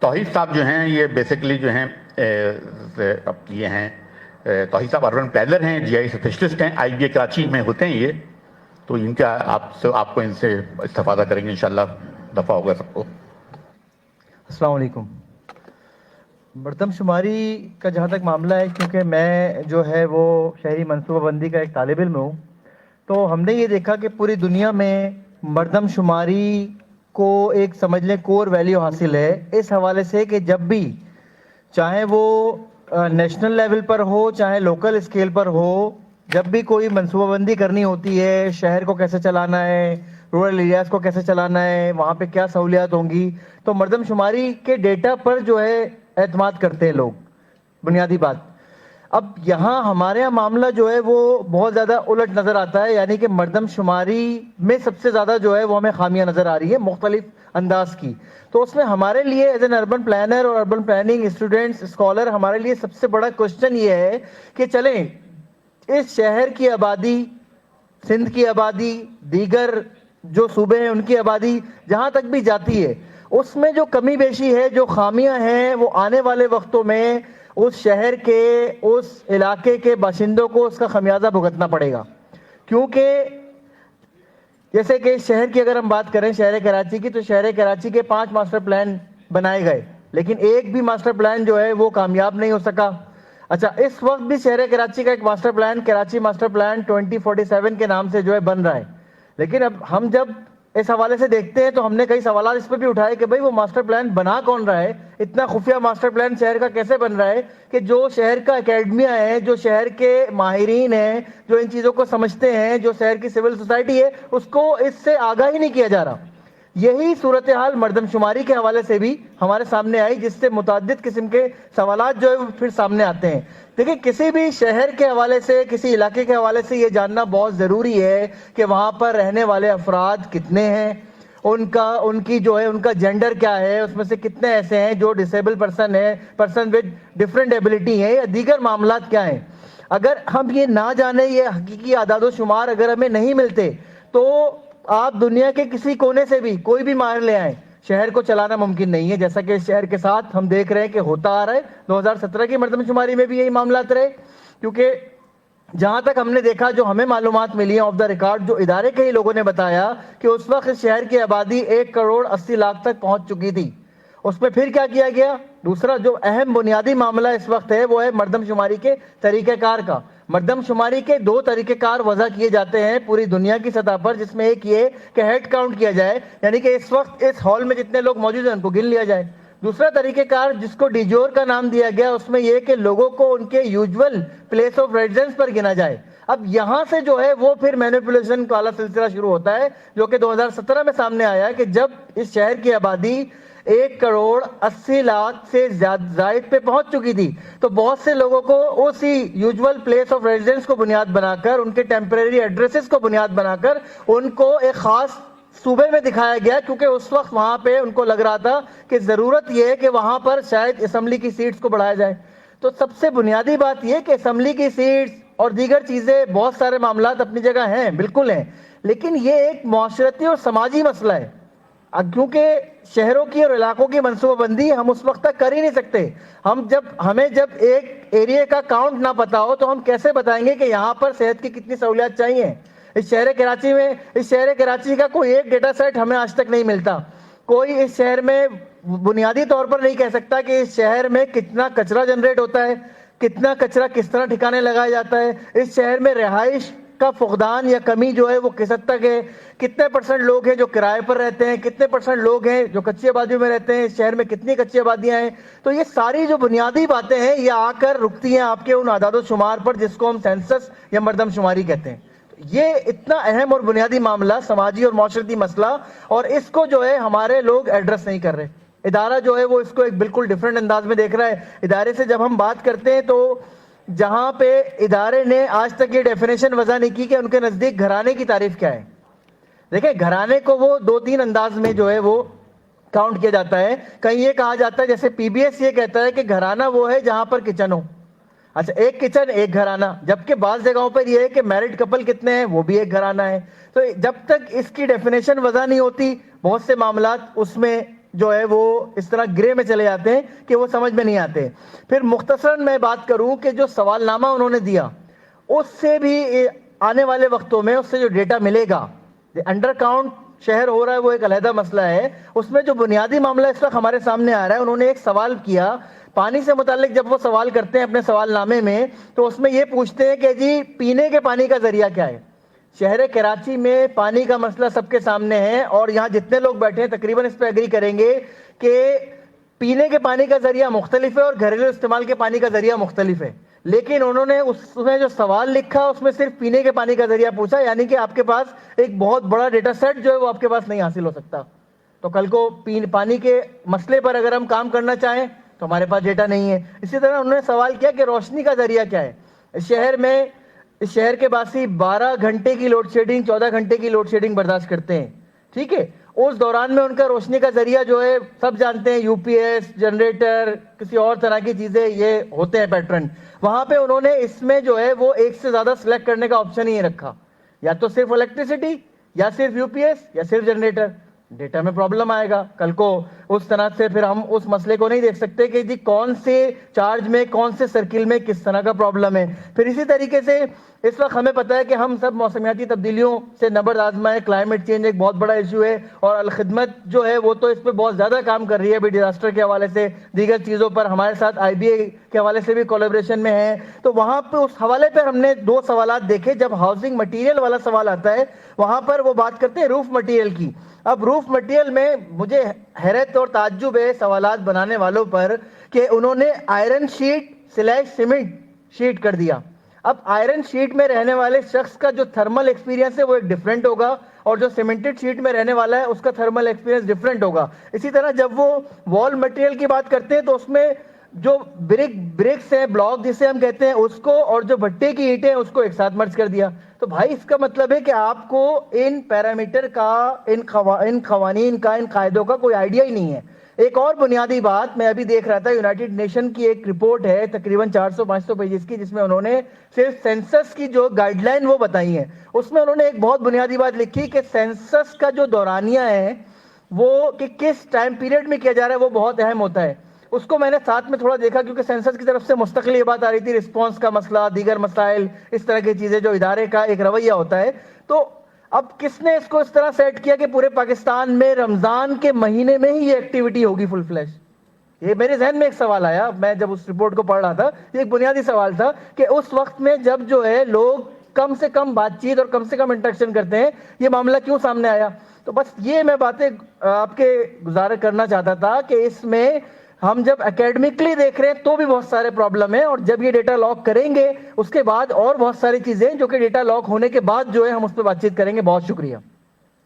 توحید صاحب جو ہیں یہ بیسیکلی جو ہیں یہ ہیں توحید صاحب اربن پلانر ہیں، جی آئی اسپیشلسٹ ہیں، آئی بی اے کراچی میں ہوتے ہیں یہ، تو ان کا آپ کو ان سے استفادہ کریں گے انشاءاللہ، دفعہ ہوگا سب کو۔ السلام علیکم۔ مردم شماری کا جہاں تک معاملہ ہے، کیونکہ میں جو ہے وہ شہری منصوبہ بندی کا ایک طالب علم ہوں، تو ہم نے یہ دیکھا کہ پوری دنیا میں مردم شماری کو ایک سمجھ لیں کور ویلیو حاصل ہے، اس حوالے سے کہ جب بھی چاہے وہ نیشنل لیول پر ہو چاہے لوکل اسکیل پر ہو، جب بھی کوئی منصوبہ بندی کرنی ہوتی ہے، شہر کو کیسے چلانا ہے، رورل ایریاز کو کیسے چلانا ہے، وہاں پہ کیا سہولیات ہوں گی، تو مردم شماری کے ڈیٹا پر جو ہے اعتماد کرتے ہیں لوگ، بنیادی بات۔ اب یہاں ہمارے یہاں معاملہ جو ہے وہ بہت زیادہ الٹ نظر آتا ہے، یعنی کہ مردم شماری میں سب سے زیادہ جو ہے وہ ہمیں خامیاں نظر آ رہی ہے مختلف انداز کی۔ تو اس میں ہمارے لیے ایز این اربن پلانر اور اربن پلاننگ اسٹوڈنٹس اسکالر ہمارے لیے سب سے بڑا کوشچن یہ ہے کہ چلیں اس شہر کی آبادی، سندھ کی آبادی، دیگر جو صوبے ہیں ان کی آبادی جہاں تک بھی جاتی ہے، اس میں جو کمی بیشی ہے، جو خامیاں ہیں، وہ آنے والے وقتوں میں اس شہر کے، اس علاقے کے باشندوں کو اس کا خمیازہ بھگتنا پڑے گا۔ کیونکہ جیسے کہ شہر کی اگر ہم بات کریں، شہر کراچی کی، تو شہر کراچی کے 5 ماسٹر پلان بنائے گئے، لیکن ایک بھی ماسٹر پلان جو ہے وہ کامیاب نہیں ہو سکا۔ اچھا، اس وقت بھی شہر کراچی کا ایک master plan, Karachi master plan 2047 کے نام سے جو ہے بن رہا ہے، لیکن اب ہم جب اس حوالے سے دیکھتے ہیں تو ہم نے کئی سوالات اس پہ بھی اٹھائے کہ بھئی وہ ماسٹر پلان بنا کون رہا ہے، اتنا خفیہ ماسٹر پلان شہر کا کیسے بن رہا ہے کہ جو شہر کا اکیڈمیا ہے، جو شہر کے ماہرین ہیں، جو ان چیزوں کو سمجھتے ہیں، جو شہر کی سول سوسائٹی ہے، اس کو اس سے آگاہ ہی نہیں کیا جا رہا۔ یہی صورتحال مردم شماری کے حوالے سے بھی ہمارے سامنے آئی، جس سے متعدد قسم کے سوالات جو ہے وہ پھر سامنے آتے ہیں۔ دیکھیں، کسی بھی شہر کے حوالے سے، کسی علاقے کے حوالے سے یہ جاننا بہت ضروری ہے کہ وہاں پر رہنے والے افراد کتنے ہیں، ان کی جو ہے ان کا جینڈر کیا ہے، اس میں سے کتنے ایسے ہیں جو ڈسیبل پرسن ہے، پرسن ود ڈفرینٹ ایبلٹی ہے، یا دیگر معاملات کیا ہیں۔ اگر ہم یہ نہ جانے، یہ حقیقی اعداد و شمار اگر ہمیں نہیں ملتے، تو آپ دنیا کے کسی کونے سے بھی کوئی بھی ماہر لے آئیں، شہر کو چلانا ممکن نہیں ہے، جیسا کہ اس شہر کے ساتھ ہم دیکھ رہے ہیں کہ ہوتا آ رہا ہے۔ 2017 کی مردم شماری میں بھی یہی معاملات رہے، کیونکہ جہاں تک ہم نے دیکھا، جو ہمیں معلومات ملی ہیں آف دا ریکارڈ، جو ادارے کے ہی لوگوں نے بتایا کہ اس وقت اس شہر کی آبادی 1,80,00,000 تک پہنچ چکی تھی۔ اس میں پھر کیا کیا گیا؟ دوسرا جو اہم بنیادی معاملہ اس وقت ہے وہ ہے مردم شماری کے طریقہ کار کا۔ مردم شماری کے 2 طریقہ کار وضع کیے جاتے ہیں پوری دنیا کی سطح پر، جس میں ایک یہ کہ ہیڈ کاؤنٹ کیا جائے، یعنی کہ اس وقت اس ہال میں جتنے لوگ موجود ہیں ان کو گن لیا جائے۔ دوسرا طریقہ کار جس کو ڈیجور کا نام دیا گیا، اس میں یہ کہ لوگوں کو ان کے یوزول پلیس آف ریزیڈنس پر گنا جائے۔ اب یہاں سے جو ہے وہ پھر مینیپولیشن والا سلسلہ شروع ہوتا ہے، جو کہ 2017 میں سامنے آیا کہ جب اس شہر کی آبادی 1,80,00,000 سے زائد پہ پہنچ چکی تھی، تو بہت سے لوگوں کو اسی یوزول پلیس آف ریزیڈنس کو بنیاد بنا کر، ان کے ٹیمپریری ایڈریسز کو بنیاد بنا کر ان کو ایک خاص صوبے میں دکھایا گیا، کیونکہ اس وقت وہاں پہ ان کو لگ رہا تھا کہ ضرورت یہ ہے کہ وہاں پر شاید اسمبلی کی سیٹس کو بڑھایا جائے۔ تو سب سے بنیادی بات یہ کہ اسمبلی کی سیٹس اور دیگر چیزیں، بہت سارے معاملات اپنی جگہ ہیں، بالکل ہیں، لیکن یہ ایک معاشرتی اور سماجی مسئلہ ہے، کیونکہ شہروں کی اور علاقوں کی منصوبہ بندی ہم اس وقت تک کر ہی نہیں سکتے۔ ہمیں جب ایک ایریا کا کاؤنٹ نہ پتا ہو تو ہم کیسے بتائیں گے کہ یہاں پر صحت کی کتنی سہولیات چاہیے۔ اس شہر کراچی کا کوئی ایک ڈیٹا سیٹ ہمیں آج تک نہیں ملتا۔ کوئی اس شہر میں بنیادی طور پر نہیں کہہ سکتا کہ اس شہر میں کتنا کچرا جنریٹ ہوتا ہے، کتنا کچرا کس طرح ٹھکانے لگایا جاتا ہے، اس شہر میں رہائش کا فقدان یا کمی جو ہے وہ کس حد تک ہے، کتنے پرسنٹ لوگ ہیں جو کرائے پر رہتے ہیں، کتنے پرسنٹ لوگ ہیں جو کچی آبادیوں میں رہتے ہیں، اس شہر میں کتنی کچی آبادیاں ہیں۔ تو یہ ساری جو بنیادی باتیں ہیں یہ آ کر رکتی ہیں آپ کے ان اعداد و شمار پر، جس کو ہم سینسس یا مردم شماری کہتے ہیں۔ یہ اتنا اہم اور بنیادی معاملہ، سماجی اور معاشرتی مسئلہ، اور اس کو جو ہے ہمارے لوگ ایڈریس نہیں کر رہے۔ ادارہ جو ہے وہ اس کو ایک بالکل ڈیفرنٹ انداز میں دیکھ رہا ہے۔ ادارے سے جب ہم بات کرتے ہیں تو جہاں پہ ادارے نے آج تک یہ ڈیفینیشن وضع نہیں کی کہ ان کے نزدیک گھرانے کی تعریف کیا ہے۔ دیکھیں، گھرانے کو وہ 2-3 انداز میں جو ہے وہ کاؤنٹ کیا جاتا ہے۔ کہیں یہ کہا جاتا ہے، جیسے پی بی ایس یہ کہتا ہے کہ گھرانہ وہ ہے جہاں پر کچن ہو۔ اچھا، ایک کچن ایک گھرانہ، جبکہ بعض جگہوں پر یہ ہے کہ میرڈ کپل کتنے ہیں وہ بھی ایک گھرانہ ہے۔ تو جب تک اس کی ڈیفینیشن وضع نہیں ہوتی، بہت سے معاملات اس میں جو ہے وہ اس طرح گرے میں چلے جاتے ہیں کہ وہ سمجھ میں نہیں آتے. پھر مختصراً میں بات کروں کہ جو سوال نامہ انہوں نے دیا اس سے بھی آنے والے وقتوں میں اس سے جو ڈیٹا ملے گا، انڈر کاؤنٹ شہر ہو رہا ہے وہ ایک علیحدہ مسئلہ ہے، اس میں جو بنیادی معاملہ اس وقت ہمارے سامنے آ رہا ہے، انہوں نے ایک سوال کیا پانی سے متعلق. جب وہ سوال کرتے ہیں اپنے سوال نامے میں تو اس میں یہ پوچھتے ہیں کہ جی پینے کے پانی کا ذریعہ کیا ہے. شہر کراچی میں پانی کا مسئلہ سب کے سامنے ہے اور یہاں جتنے لوگ بیٹھے ہیں تقریباً اس پہ ایگری کریں گے کہ پینے کے پانی کا ذریعہ مختلف ہے اور گھریلو استعمال کے پانی کا ذریعہ مختلف ہے. لیکن انہوں نے اس میں جو سوال لکھا اس میں صرف پینے کے پانی کا ذریعہ پوچھا، یعنی کہ آپ کے پاس ایک بہت بڑا ڈیٹا سیٹ جو ہے وہ آپ کے پاس نہیں حاصل ہو سکتا. تو کل کو پانی کے مسئلے پر اگر ہم کام کرنا چاہیں تو ہمارے پاس ڈیٹا نہیں ہے. اسی طرح انہوں نے سوال کیا کہ روشنی کا ذریعہ کیا ہے. اس شہر کے باسی 12 گھنٹے کی لوڈ شیڈنگ، 14 گھنٹے کی لوڈ شیڈنگ برداشت کرتے ہیں. ٹھیک ہے، اس دوران میں ان کا روشنی کا ذریعہ جو ہے سب جانتے ہیں یو پی ایس، جنریٹر، کسی اور طرح کی چیزیں یہ ہوتے ہیں پیٹرن. وہاں پہ انہوں نے اس میں جو ہے وہ ایک سے زیادہ سلیکٹ کرنے کا آپشن ہی رکھا، یا تو صرف الیکٹریسٹی یا صرف یو پی ایس یا صرف جنریٹر. ڈیٹا میں پرابلم آئے گا کل کو. اس طرح سے پھر ہم اس مسئلے کو نہیں دیکھ سکتے کہ جی کون سے چارج میں کون سے سرکل میں کس طرح کا پرابلم ہے. پھر اسی طریقے سے اس وقت ہمیں پتہ ہے کہ ہم سب موسمیاتی تبدیلیوں سے نبرد آزما ہے. کلائمیٹ چینج ایک بہت بڑا ایشو ہے اور الخدمت جو ہے وہ تو اس پہ بہت زیادہ کام کر رہی ہے ابھی ڈیزاسٹر کے حوالے سے، دیگر چیزوں پر ہمارے ساتھ آئی بی اے کے حوالے سے بھی کولیبریشن میں ہے. تو وہاں پہ اس حوالے پہ ہم نے 2 سوالات دیکھے. جب ہاؤسنگ مٹیریل والا سوال آتا ہے وہاں پر وہ بات کرتے ہیں روف مٹیریل کی. اب روف مٹیریل میں مجھے حیرت اور تعجب ہے سوالات بنانے والوں پر کہ انہوں نے آئرن شیٹ / سیمنٹ شیٹ کر دیا. اب آئرن شیٹ میں رہنے والے شخص کا جو تھرمل ایکسپیرینس ہے وہ ایک ڈیفرنٹ ہوگا اور جو سیمنٹڈ شیٹ میں رہنے والا ہے اس کا تھرمل ایکسپیرینس ڈیفرنٹ ہوگا. اسی طرح جب وہ وال مٹیریل کی بات کرتے ہیں تو اس میں جو برکس ہیں، بلاک جسے ہم کہتے ہیں اس کو، اور جو بھٹے کی اینٹیں ہیں اس کو ایک ساتھ مرج کر دیا. تو بھائی اس کا مطلب ہے کہ آپ کو ان پیرامیٹر کا، ان قوانین کا، ان قاعدوں کا کوئی آئیڈیا ہی نہیں ہے. ایک اور بنیادی بات میں ابھی دیکھ رہا تھا، یونائٹڈ نیشن کی ایک رپورٹ ہے تقریباً 400-500 پیجز کی، جس میں انہوں نے صرف سینسس کی جو گائیڈ لائن وہ بتائی ہیں. اس میں انہوں نے ایک بہت بنیادی بات لکھی کہ سینسس کا جو دورانیہ ہے وہ کہ کس ٹائم پیریڈ میں کیا جا رہا ہے وہ بہت اہم ہوتا ہے. اس کو میں نے ساتھ میں تھوڑا دیکھا کیونکہ سینسس کی طرف سے مستقل یہ بات آ رہی تھی، رسپانس کا مسئلہ، دیگر مسائل، اس طرح کی چیزیں جو ادارے کا ایک رویہ ہوتا ہے. تو اب کس نے اس کو اس طرح سیٹ کیا کہ پورے پاکستان میں رمضان کے مہینے میں ہی یہ ایکٹیویٹی ہوگی فل فلیش؟ یہ میرے ذہن میں ایک سوال آیا میں جب اس رپورٹ کو پڑھ رہا تھا. یہ ایک بنیادی سوال تھا کہ اس وقت میں جب جو ہے لوگ کم سے کم بات چیت اور کم سے کم انٹریکشن کرتے ہیں یہ معاملہ کیوں سامنے آیا؟ تو بس یہ میں باتیں آپ کے گزارش کرنا چاہتا تھا کہ اس میں ہم جب اکیڈمکلی دیکھ رہے ہیں تو بھی بہت سارے پرابلم ہیں، اور جب یہ ڈیٹا لاک کریں گے اس کے بعد اور بہت ساری چیزیں جو کہ ڈیٹا لاک ہونے کے بعد جو ہے ہم اس پہ بات چیت کریں گے. بہت شکریہ.